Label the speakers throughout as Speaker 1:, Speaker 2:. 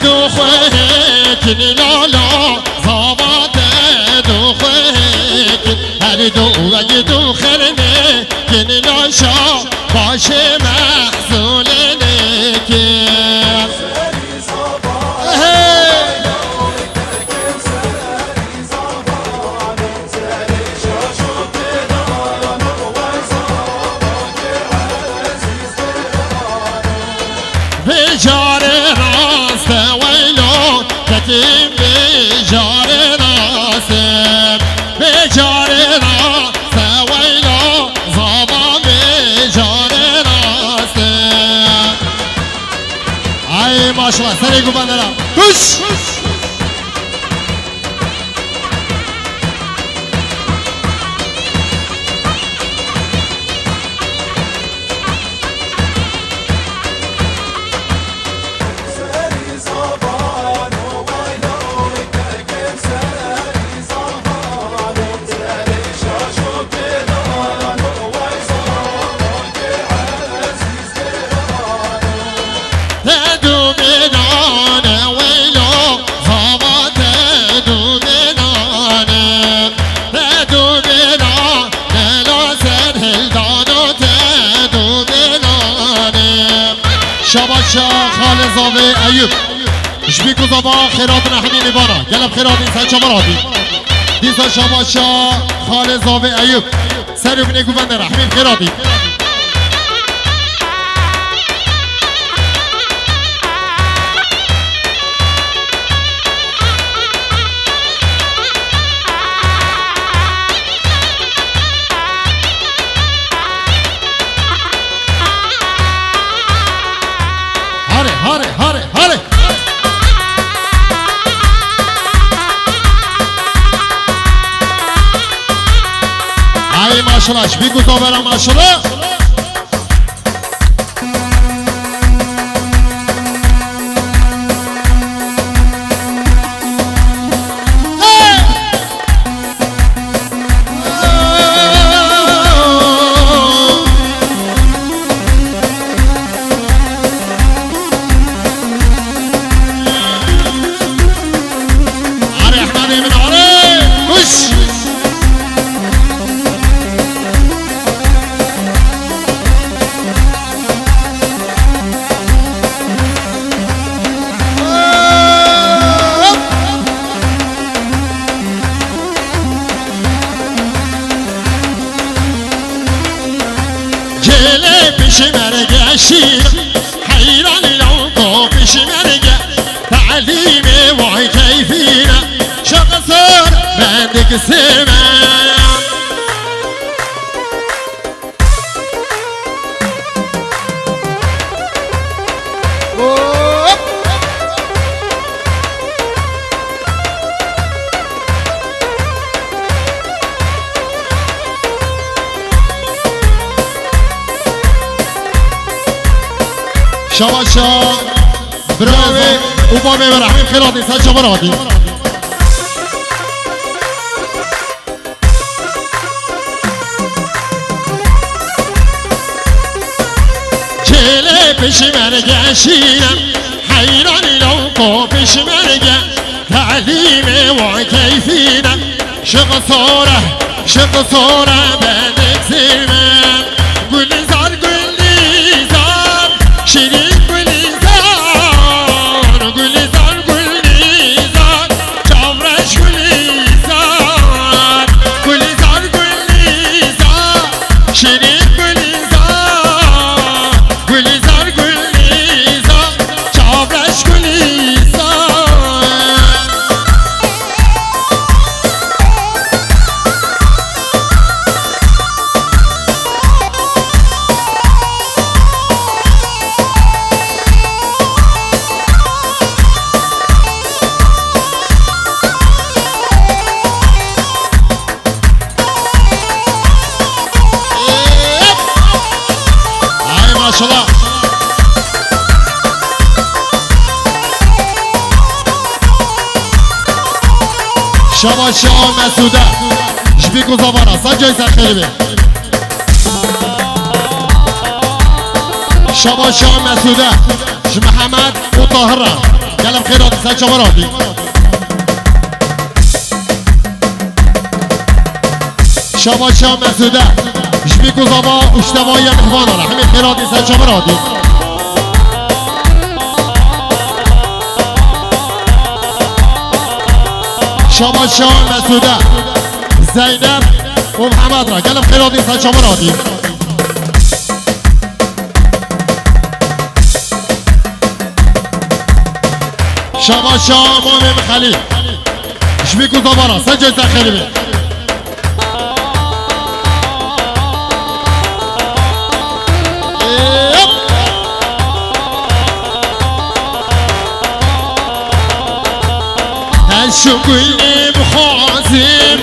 Speaker 1: دو خوهکن لالا زاباد دو خوهکن هر دو وگه دو خرنه کن لاشا باشه محزولنه کن بجار راست ویلو کتیم بجار راست بجار راست ویلو زبان بجار راست ای ماشالله سری گو بندرم کش شاباشا خالد زاوه ایوب شبیکو زابا خیرات نحمی میبارا گلب خیرات این سن چما رادی دیسا شاباشا خالد زاوه ایوب سریو بینه گوبنده رحمیم خیراتی هاره ای ماشالله شبیکو زاوه ماشالله پیشمرگه شیر حیران لوکو پیشمرگه تعلیم وای کیفینه شغصر بندک سمه شاباشا براوی اوبامه و رحمیم خیراتی سن شما رادی چله پیش مرگه شیرم حیرانی لوکو پیش مرگه تعلیم و کیفینم شق صوره بندک زیرمن گلیزار شیرین گلیزار چاورش گلیزار شیرین گلیزار چاورش ماشالله شاباشا مسوده شبیکو زابارا سنجای سرخیلی شاباشا مسوده حاج محمد وطاهرة قلب خيرات سال شمراتي شما شام مسوده جبيكو زبا اجتماعي مهمانا حمي خيرات سال شمراتي شما شام مسوده زينب ومحمد را قلب خيرات سال شمراتي شما شام امام خلیل شبیکو زبارا سجل زخیری بی هشو گلی بخوازیم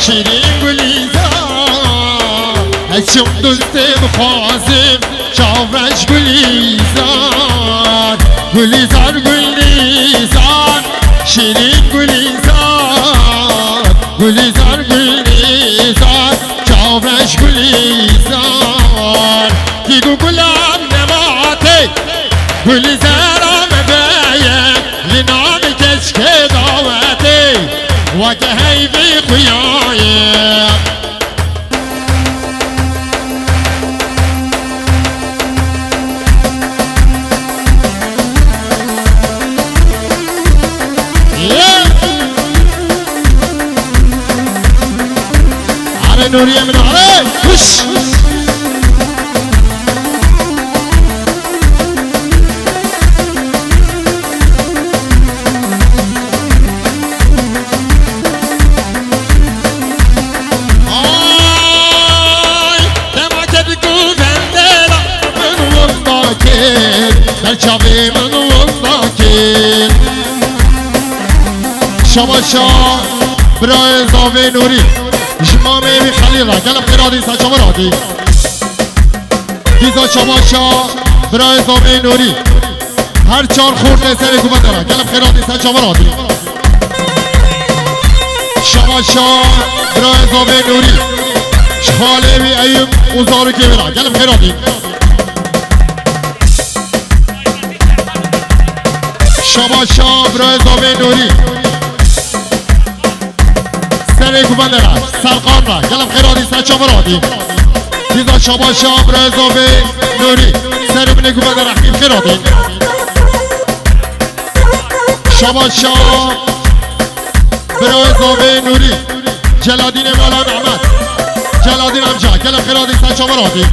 Speaker 1: شیرین گلی زار هشو دوست بخوازیم شاورش گلی زار گلی زار گلی زار شیرین گلی زار گلی زار گلی زار چاورش گلی زار دیگو گلم نماته گلی زارم بیه لنام کشک دعوته وکه هیوی خویایم نورية من علي وش دمعك بكو فندلا من وسطاكين الشعبي من وسطاكين شباشا برای زاوی نوری شما میمی خلیل را گلم خیرادی سا شما رادی دیزا شما شا برای زاوی نوری هر چار خورده سر کوبه داره گلم خیرادی سا شما رادی شما شا برای زاوی نوری شخاله بی ایوب اوزارو که برا گلم خیرادی شما شا برای زاوی نوری سر کوبنده را سرقان را گلم خیرادی سر شما رادی دیزا شما شام رضا به نوری سر من کوبنده را حکیم خیرادی شما شام رضا به نوری جلادین مولا نعمت جلادین امجا گلم خیرادی سر شما رادی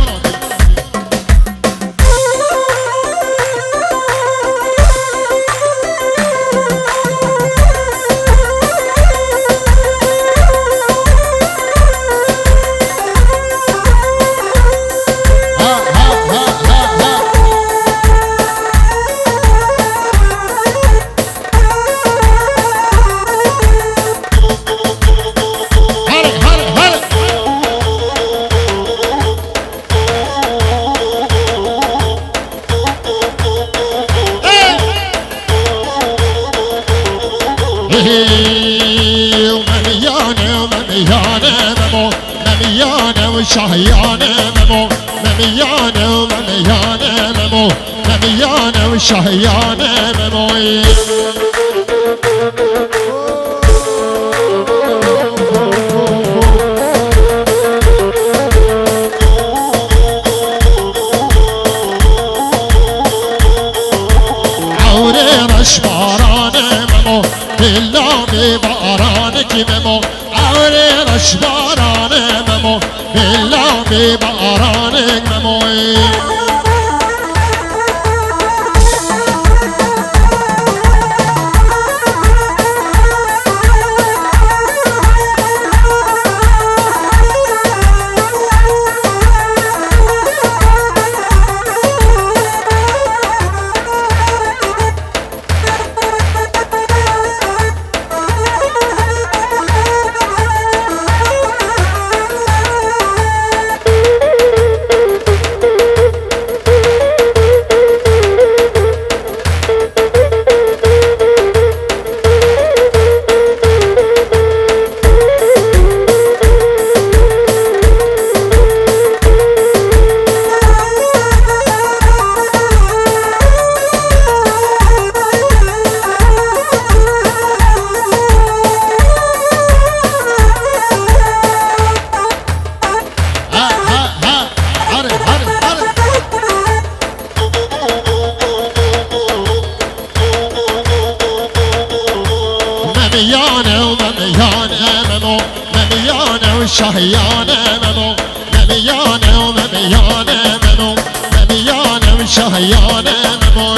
Speaker 1: شهيانة ممو مميانة ومميانة ممو مميانة وشهيانة ممو عوري رش بارانة ممو بالله بارانك ممو عوري رش بارانة ممو بالله ببارانك مموي شهیان منو نمیانم نمیانم منو نمیانم شهیان منو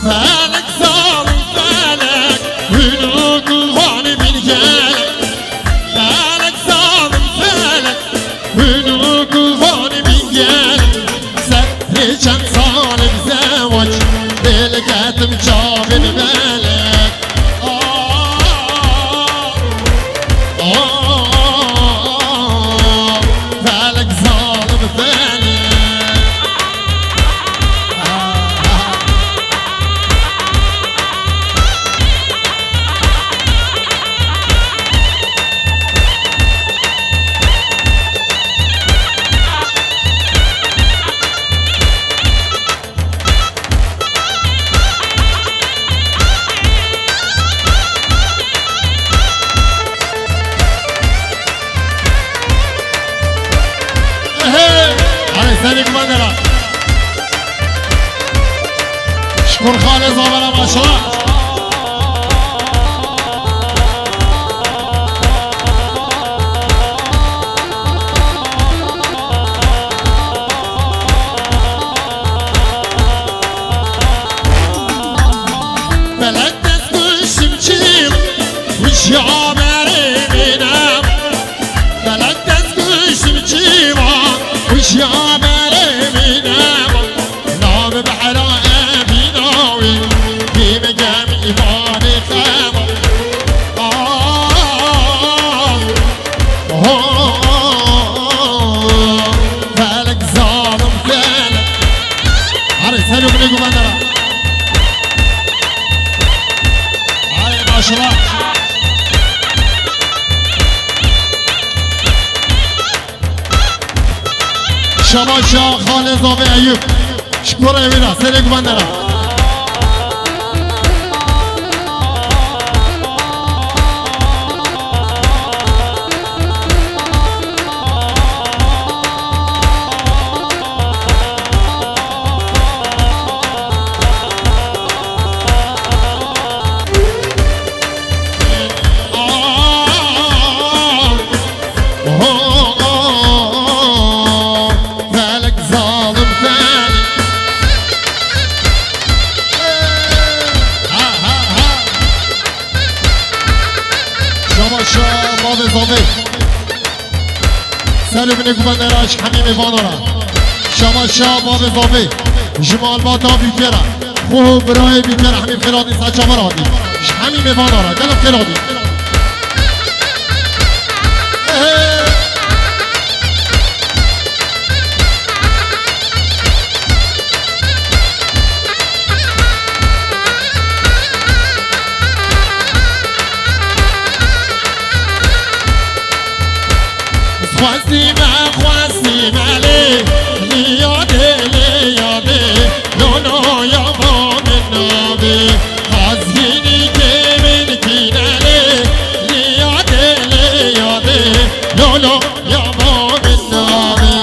Speaker 1: فلك ظالم فلك هنو قلباني بالجلك فلك ظالم فلك هنو قلباني بالجلك سهل كان صالب زواج بالقدم جاب الملك فلك ظالم فلك سريك مدرة شكون خالص ولا ما شاء الله بلد تسكش مشيم وش عمري بينام بلد تسكش مشيم وش عمري فلك ظالم فلك عارف سالو بنيجو بندرة عارف ما شاء الله شباشا خالد زاوی ایوب شکر ایوینا سالو بندرة سالو بني گوبندراش حمیم وانورا شما شا باب زاوی جمال باتا بیکره خوب برای بیکره حمیم خیرادی سچا مرادی حمیم وانورا دلم خیرادی خواستی مالی لیاده لونو یا بام نابی خازینی که من کناله لیاده لونو یا بام نابی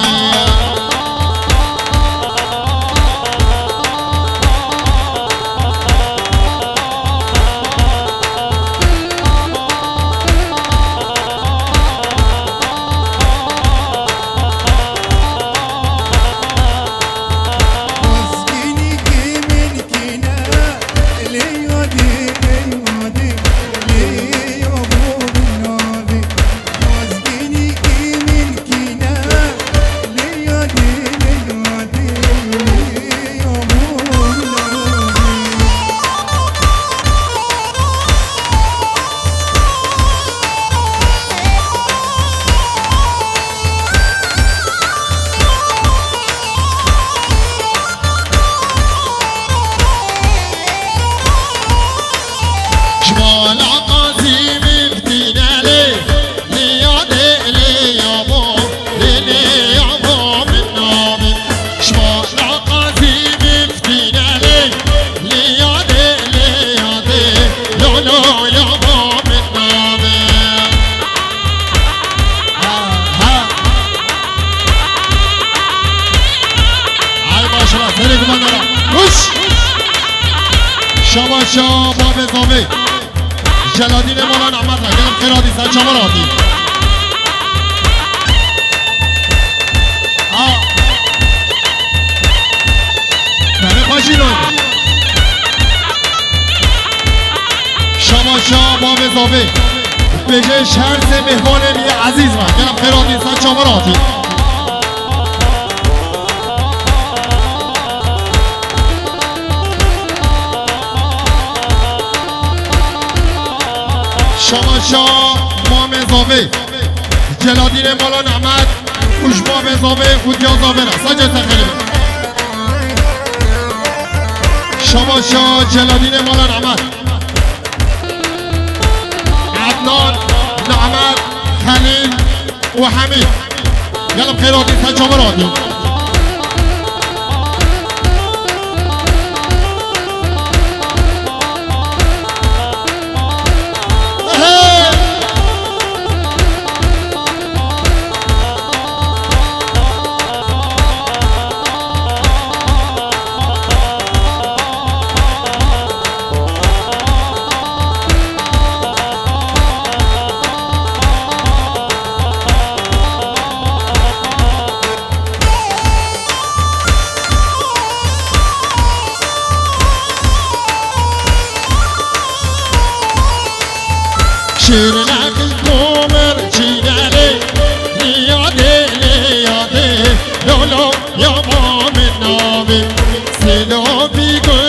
Speaker 1: شما باب زاوی جلالدین مولا نعمت را گرم خیرادی سر چما را دی بره خوشی رو شما باب زاوی بجه شهر سے مهمان می عزیز را گرم خیرادی سر چما را دی شما مام زاوی جلالدین مولا نعمت خوش مام زاوی خودیا زاوی را سجد تخیلی شما جلالدین مولا نعمت عدنان نعمت خلیل و حمید گلم خیراتی سجامه را دیم شیر لقی کومر چیدره لیاده لیاده لولو یا مام نامی سلو بیگو